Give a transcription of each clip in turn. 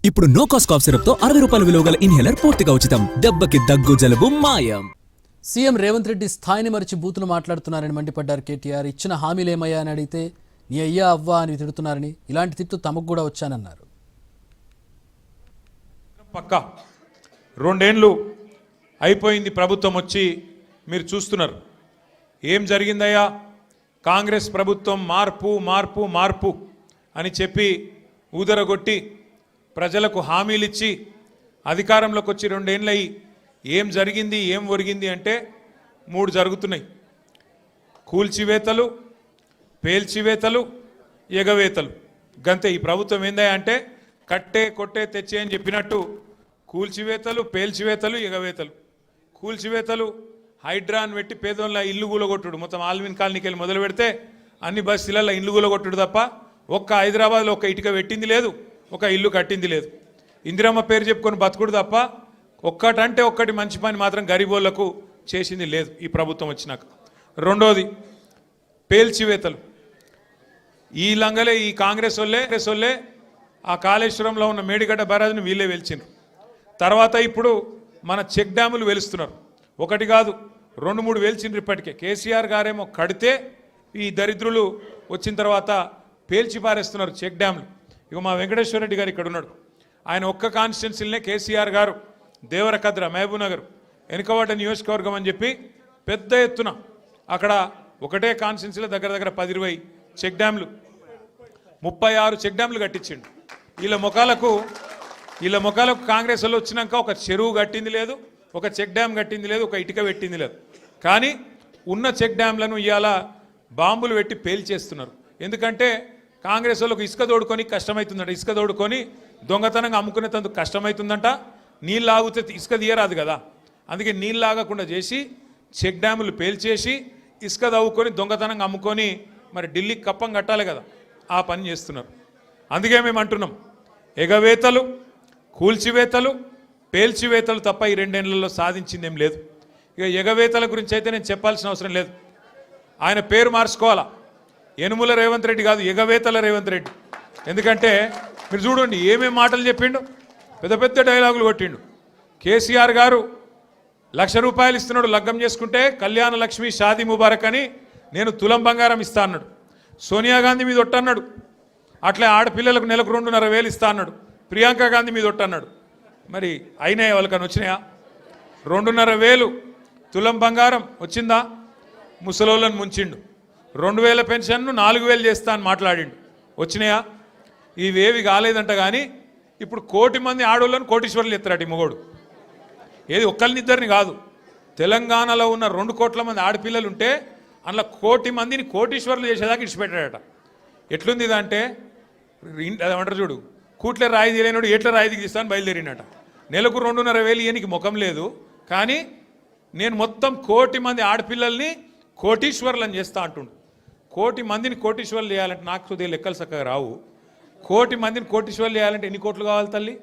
ఇప్పుడు no cost cough syrup తో 60 రూపాయల విలువ గల ఇన్హేలర్ పూర్తిగా ఉచితం. దెబ్బకి దగ్గు జలుబు మాయం. సీఎం రేవంత్ రెడ్డి స్థాయిని మరిచి బూతులు మాట్లాడుతున్నారని మండిపడ్డారు కేటీఆర్. ఇచ్చిన హామీలు ఏమయ్యా అని అడిగితే నీ అయ్యా అవ్వా అని తిడుతున్నారని, ఇలాంటి తిట్టు తమకు కూడా వచ్చానన్నారు. పక్కా 2 ఏళ్ళు అయిపోయింది ప్రభుత్వం వచ్చి, మీరు చూస్తున్నారు ఏం జరిగిందయ్యా. కాంగ్రెస్ ప్రభుత్వం మార్పు మార్పు మార్పు అని చెప్పి ఊదరగొట్టి ప్రజలకు హామీలు ఇచ్చి అధికారంలోకి వచ్చి 2 ఏళ్ళయి ఏం జరిగింది ఏం ఒరిగింది అంటే 3 జరుగుతున్నాయి. కూల్చివేతలు, పేల్చివేతలు, ఎగవేతలు. గంతే. ఈ ప్రభుత్వం ఏందా అంటే కట్టే కొట్టే తెచ్చే అని చెప్పినట్టు కూల్చివేతలు, పేల్చివేతలు, ఎగవేతలు. కూల్చివేతలు హైడ్రాన్ పెట్టి పేదోళ్ళ ఇల్లు కూలగొట్టుడు. మొత్తం ఆల్విన్ కాలనీకి వెళ్ళి మొదలు పెడితే అన్ని బస్తీలలో ఇల్లు కూలగొట్టుడు తప్ప ఒక్క హైదరాబాద్లో ఒక్క ఇటుక పెట్టింది లేదు, ఒక ఇల్లు కట్టింది లేదు. ఇందిరమ్మ పేరు చెప్పుకొని బతుకుడు తప్ప ఒక్కటంటే ఒక్కటి మంచి పని మాత్రం గరీబోళ్లకు చేసింది లేదు ఈ ప్రభుత్వం వచ్చినాక. రెండోది పేల్చివేతలు. ఈ లంగలే ఈ కాంగ్రెస్ వాళ్ళే ఆ కాళేశ్వరంలో ఉన్న మేడిగడ్డ బరాజుని వీళ్ళే వెలిచిండ్రు. తర్వాత ఇప్పుడు మన చెక్ డ్యాములు వెలుస్తున్నారు. ఒకటి కాదు 2-3 వెలిచిండ్రు ఇప్పటికే. కేసీఆర్ గారేమో కడితే ఈ దరిద్రులు వచ్చిన తర్వాత పేల్చి పారేస్తున్నారు చెక్ డ్యాములు. ఇక మా వెంకటేశ్వర రెడ్డి గారు ఇక్కడ ఉన్నాడు. ఆయన ఒక్క కాన్స్టిట్యున్సీలనే కేసీఆర్ గారు దేవరకద్ర, మహబూబ్నగర్, వెనుకబడ్డ నియోజకవర్గం అని చెప్పి పెద్ద ఎత్తున అక్కడ ఒకటే కాన్స్టిట్యున్సీలో దగ్గర 10-20 చెక్ డ్యాములు, 36 చెక్ డ్యాములు కట్టించిండు. వీళ్ళ ముఖాలకు కాంగ్రెస్ వాళ్ళు వచ్చినాక ఒక చెరువు కట్టింది లేదు, ఒక చెక్ డ్యామ్ కట్టింది లేదు, ఒక ఇటుక పెట్టింది లేదు. కానీ ఉన్న చెక్ డ్యామ్లను ఇవాళ బాంబులు పెట్టి పేల్చేస్తున్నారు. ఎందుకంటే కాంగ్రెస్ వాళ్ళకు ఇసుక తోడుకొని కష్టమవుతుందంట. ఇసుక తోడుకొని దొంగతనంగా అమ్ముకునేందుకు కష్టమవుతుందంట. నీళ్ళు ఆగితే ఇసుక తీయరాదు కదా, అందుకే నీళ్ళు ఆగకుండా చేసి చెక్ డ్యాములు పేల్చేసి ఇసుక తవ్వుకొని దొంగతనంగా అమ్ముకొని మరి ఢిల్లీకి కప్పం కట్టాలి కదా, ఆ పని చేస్తున్నారు. అందుకే మేము అంటున్నాం ఎగవేతలు, కూల్చివేతలు, పేల్చివేతలు తప్ప ఈ 2 ఏళ్లలో సాధించింది ఏం లేదు. ఇక ఎగవేతల గురించి అయితే నేను చెప్పాల్సిన అవసరం లేదు. ఆయన పేరు మార్చుకోవాలా, యనుమల రేవంత్ రెడ్డి కాదు, ఎగవేతల రేవంత్ రెడ్డి. ఎందుకంటే మీరు చూడండి ఏమేం మాటలు చెప్పిండు, పెద్ద పెద్ద డైలాగులు కొట్టిండు. కేసీఆర్ గారు 1,00,000 రూపాయలు ఇస్తున్నాడు లగ్గం చేసుకుంటే, కళ్యాణ లక్ష్మి షాదీ ముబారక్ అని నేను తులం బంగారం ఇస్తా అన్నాడు. సోనియా గాంధీ మీద ఒట్టన్నాడు. అట్లా ఆడపిల్లలకు నెలకు 2,500,000 ఇస్తా అన్నాడు. ప్రియాంక గాంధీ మీద ఒట్టన్నాడు. మరి అయినాయి వాళ్ళకని వచ్చినాయా? 2,500,000 తులం బంగారం వచ్చిందా? ముసలోళ్ళని ముంచిండు. 2,000 పెన్షన్ను 4,000 చేస్తా అని మాట్లాడిండు. వచ్చినాయా? ఇవేవి కాలేదంట. కానీ ఇప్పుడు 1,00,000 మంది ఆడోళ్ళని కోటీశ్వర్లు ఎత్తారట ఈ మొగోడు. ఏది ఒక్కరినిద్దరిని కాదు, తెలంగాణలో ఉన్న 2 కోట్ల మంది ఆడపిల్లలు ఉంటే అందులో 1,00,000 మందిని కోటీశ్వర్లు చేసేదాకా ఇచ్చిపెట్టాడట. ఎట్లుంది ఇదంటే అదేమంటారు చూడు, కూట్లే రాయి తీయలేనాడు ఎట్లా రాయి దిగిస్తాను బయలుదేరినట. నెలకు 2,500,000 ఇయనికి ముఖం లేదు. కానీ నేను మొత్తం 1,00,000 మంది ఆడపిల్లల్ని కోటీశ్వర్లను చేస్తా అంటుండు. 1,00,000 మందిని కోటీశ్వర్లు చేయాలంటే నాకు సుదే లెక్కలు చక్కగా రావు. 1,00,000 మందిని కోటీశ్వర్లు చేయాలంటే ఎన్ని కోట్లు కావాలి తల్లి?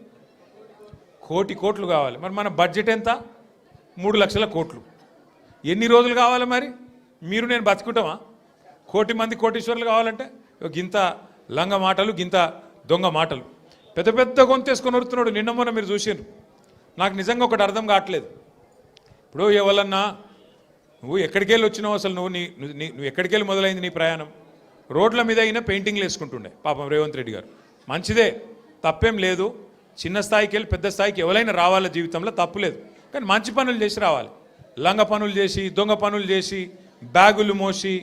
1,00,000 కోట్లు కావాలి. మరి మన బడ్జెట్ ఎంత? 3,00,000 కోట్లు. ఎన్ని రోజులు కావాలి మరి? మీరు నేను బతుకుంటామా? 1,00,000 మంది కోటీశ్వర్లు కావాలంటే గింత లంగ మాటలు, గింత దొంగ మాటలు. పెద్ద పెద్ద గొంతేసుకొని వరుతున్నాడు. నిన్న మొన్న మీరు చూసారు. నాకు నిజంగా ఒకటి అర్థం కావట్లేదు. ఇప్పుడు ఎవరన్నా నువ్వు ఎక్కడికి వెళ్ళి వచ్చినావు, అసలు నువ్వు ఎక్కడికి వెళ్ళి మొదలైంది నీ ప్రయాణం? రోడ్ల మీద అయినా పెయింటింగ్లు వేసుకుంటుండే పాపం రేవంత్ రెడ్డి గారు. మంచిదే, తప్పేం లేదు. చిన్న స్థాయికి వెళ్ళి పెద్ద స్థాయికి ఎవరైనా రావాల జీవితంలో, తప్పులేదు. కానీ మంచి పనులు చేసి రావాలి. లంగ పనులు చేసి, దొంగ పనులు చేసి, బ్యాగులు మోసి,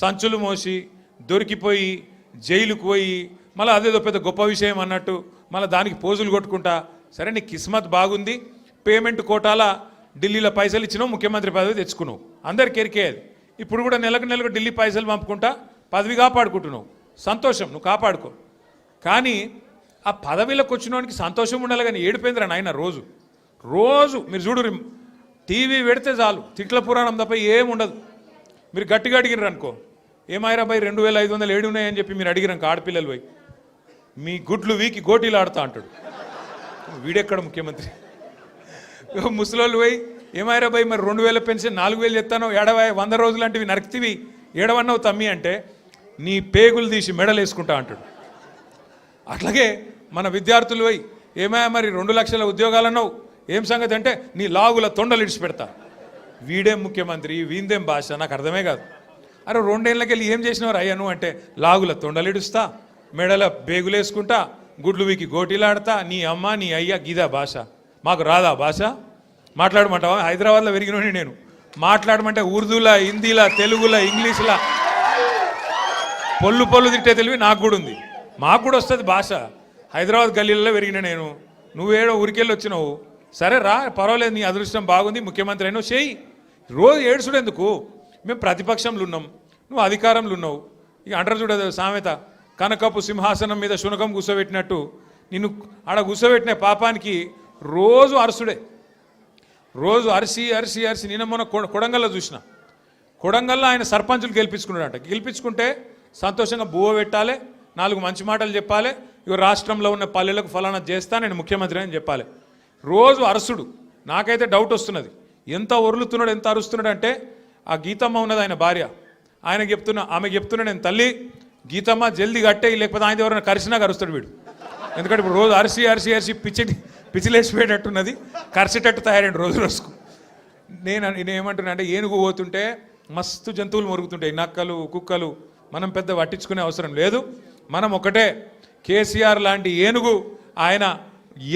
సంచులు మోసి, దొరికిపోయి జైలుకు పోయి మళ్ళీ అదేదో పెద్ద గొప్ప విషయం అన్నట్టు మళ్ళీ దానికి పోజులు కొట్టుకుంటా. సరే నీ కిస్మత్ బాగుంది, పేమెంట్ కోటాల ఢిల్లీలో పైసలు ఇచ్చినావు, ముఖ్యమంత్రి పదవి తెచ్చుకున్నావు, అందరికి ఎరికేది. ఇప్పుడు కూడా నెలకు ఢిల్లీ పైసలు పంపుకుంటా పదవి కాపాడుకుంటున్నావు. సంతోషం, నువ్వు కాపాడుకో. కానీ ఆ పదవిలోకి వచ్చినోనికి సంతోషం ఉండాలి. కానీ ఏడిపోయిందిరా నాయన. రోజు మీరు చూడు, టీవీ పెడితే చాలు తిట్ల పురాణం తప్ప ఏముండదు. మీరు గట్టిగా అడిగినారు అనుకో, ఏమాయిరా బై 2,500 ఏడు ఉన్నాయని చెప్పి మీరు అడిగినాక ఆడపిల్లలు పోయి మీ గుడ్లు వీకి గోటీలు ఆడుతా అంటాడు. వీడెక్కడ ముఖ్యమంత్రి? ముసలోళ్ళు పోయి ఏమాయిరా బై మరి 2,000 పెన్షన్ 4,000 ఎత్తానో 100 రోజులు లాంటివి నరికితివి ఏడవన్నావు తమ్మి అంటే నీ పేగులు తీసి మెడలు వేసుకుంటా అంటాడు. అట్లాగే మన విద్యార్థులు పోయి ఏమయ్యా మరి 2 లక్షల ఉద్యోగాలు అన్నావు, ఏం సంగతి అంటే నీ లాగుల తొండలు ఇడిచిపెడతా. వీడేం ముఖ్యమంత్రి, వీందేం భాష, నాకు అర్థమే కాదు. అరే 2 ఏళ్ళకి వెళ్ళి ఏం చేసినవారు అయ్యా నువ్వు అంటే, లాగుల తొండలు ఇడుస్తా, మెడల బేగులేసుకుంటా, గుడ్లు వీకి గోటీలాడతా, నీ అమ్మ నీ అయ్యా గీదా భాష. మాకు రాదా భాష? మాట్లాడమంటావా? హైదరాబాద్లో పెరిగినోని నేను. మాట్లాడమంటే ఉర్దూలా, హిందీలా, తెలుగులా, ఇంగ్లీష్లా పొల్లు తిట్టే తెలివి నాకు కూడా ఉంది. మాకు కూడా వస్తుంది భాష. హైదరాబాద్ గల్లీలలో పెరిగిన నేను. నువ్వేడో ఊరికెళ్ళి వచ్చినావు, సరే రా పర్వాలేదు, నీ అదృష్టం బాగుంది, ముఖ్యమంత్రి అయినావు, చేయి. రోజు ఏడుచుడు ఎందుకు? మేము ప్రతిపక్షంలో ఉన్నాం, నువ్వు అధికారంలో ఉన్నావు. ఇక అంటారు చూడదు సామెత, కనకపు సింహాసనం మీద శునకం కూర్చోబెట్టినట్టు నిన్ను ఆడ కూర్చోబెట్టిన పాపానికి రోజు అరసుడే. రోజు అరిసి నిన్న మొన్న కొడంగల్లో చూసిన. కొడంగల్లో ఆయన సర్పంచులు గెలిపించుకున్నాడంట. గెలిపించుకుంటే సంతోషంగా బువ్వ పెట్టాలి, 4 మంచి మాటలు చెప్పాలి, ఇక రాష్ట్రంలో ఉన్న పల్లెలకు ఫలానా చేస్తా, నేను ముఖ్యమంత్రి అని చెప్పాలి. రోజు అరసుడు. నాకైతే డౌట్ వస్తున్నది, ఎంత ఒరులుతున్నాడు, ఎంత అరుస్తున్నాడు అంటే, ఆ గీతమ్మ ఉన్నది ఆయన భార్య, ఆయనకి చెప్తున్నా, ఆమె చెప్తున్నా, నేను తల్లి గీతమ్మ జల్దీ కట్టే, లేకపోతే ఆయన ఎవరైనా కరిసినా కరుస్తాడు వీడు. ఎందుకంటే ఇప్పుడు రోజు అరిసి పిచ్చిలేసిపోయేటట్టున్నది, కరిసేటట్టు తయారైంది రోజు రోజుకు. నేనేమంటున్నా అంటే, ఏనుగు పోతుంటే మస్తు జంతువులు మొరుగుతుంటాయి, నక్కలు, కుక్కలు. మనం పెద్ద పట్టించుకునే అవసరం లేదు. మనం ఒకటే, కేసీఆర్ లాంటి ఏనుగు ఆయన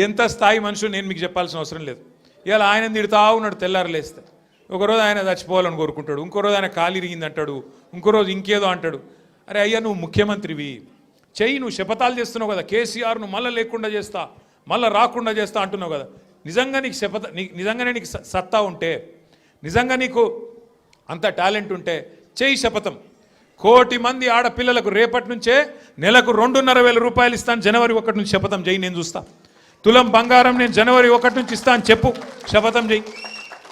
ఎంత స్థాయి మనుషులు నేను మీకు చెప్పాల్సిన అవసరం లేదు. ఇలా ఆయన తిడుతా ఉన్నాడు తెల్లారలేస్తే. ఒకరోజు ఆయన చచ్చిపోవాలని కోరుకుంటాడు, ఇంకో రోజు ఆయన కాలు ఇరిగింది అంటాడు, ఇంకో రోజు ఇంకేదో అంటాడు. అరే అయ్యా నువ్వు ముఖ్యమంత్రివి, చెయ్యి, నువ్వు శపథాలు చేస్తున్నావు కదా, కేసీఆర్ను మళ్ళీ లేకుండా చేస్తా, మళ్ళీ రాకుండా చేస్తా అంటున్నావు కదా. నిజంగా నీకు నిజంగానే నీకు సత్తా ఉంటే, నిజంగా నీకు అంత టాలెంట్ ఉంటే చెయ్యి శపథం. 1 కోటి మంది ఆడపిల్లలకు రేపటి నుంచే నెలకు 2,500 రూపాయలు ఇస్తాను, జనవరి 1 నుంచి శపథం చేయి, నేను చూస్తా. తులం బంగారం నేను జనవరి 1 నుంచి ఇస్తాను చెప్పు, శపథం చేయి.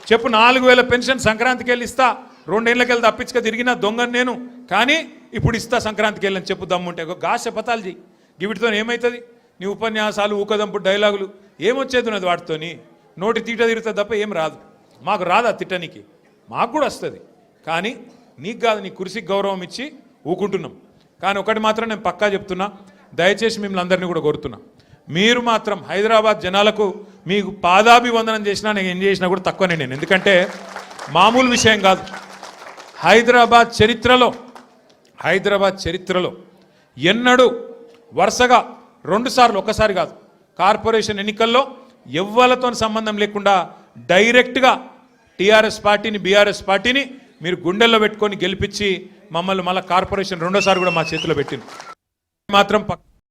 చెప్పు 4,000 పెన్షన్ సంక్రాంతికి వెళ్ళి ఇస్తా, 2 ఏళ్ళకి వెళ్ళి తప్పించుక తిరిగిన దొంగను నేను, కానీ ఇప్పుడు ఇస్తా సంక్రాంతికి వెళ్ళని చెప్పు దమ్ముంటే. గా శపథాలు చేయి. వీటితో ఏమవుతుంది? నీ ఉపన్యాసాలు, ఊకదంపు డైలాగులు ఏమొచ్చేది ఉన్నది వాటితోని? నోటి తీట తిరుగుతుంది తప్ప ఏం రాదు. మాకు రాదా తిట్టనికి? మాకు కూడా వస్తుంది, కానీ నీకు కాదు, నీ కుర్చీకి గౌరవం ఇచ్చి ఊకుంటున్నాం. కానీ ఒకటి మాత్రం నేను పక్కా చెప్తున్నా, దయచేసి మిమ్మల్ని అందరినీ కూడా కోరుతున్నా, మీరు మాత్రం హైదరాబాద్ జనాలకు మీకు పాదాభివందనం చేసినా, నేను ఏం చేసినా కూడా తక్కువనే నేను. ఎందుకంటే మామూలు విషయం కాదు. హైదరాబాద్ చరిత్రలో ఎన్నడూ వరుసగా 2 సార్లు, ఒకసారి కాదు, కార్పొరేషన్ ఎన్నికల్లో ఎవ్వలతో సంబంధం లేకుండా డైరెక్ట్గా టీఆర్ఎస్ పార్టీని, బీఆర్ఎస్ పార్టీని మీరు గుండెల్లో పెట్టుకొని గెలిపించి మమ్మల్ని మళ్ళీ కార్పొరేషన్ 2వ సారి కూడా మా చేతిలో పెట్టింది మాత్రం